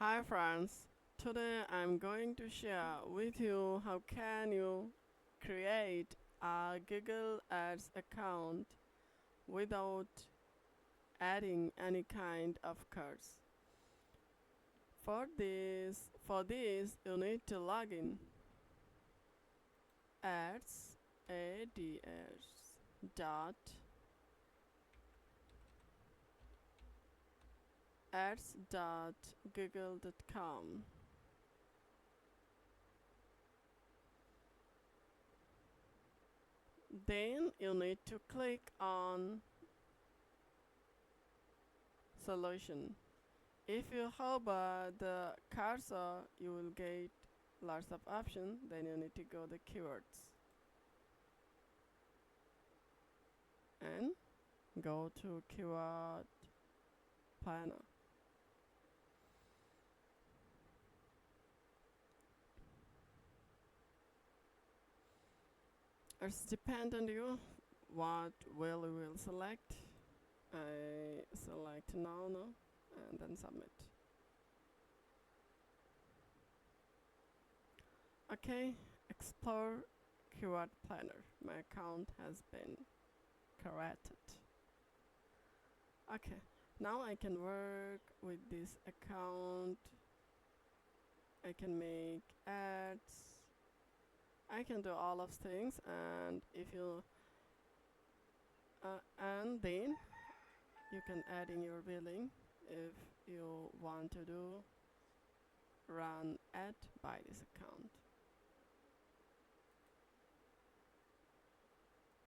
Hi friends, today I'm going to share with you how can you create a Google Ads account without adding any kind of cards. For this you need to log in ads dot ads.google.com. Then you need to click on solution. If you hover the cursor, you will get lots of options. Then you need to go to keywords and go to keyword planner. It's dependent on you what will you will select. I select no, and then submit. Okay, explore keyword planner. My account has been created. Okay, now I can work with this account. I can make ads. I can do all of things, and if you and then you can add in your billing if you want to do run ad by this account.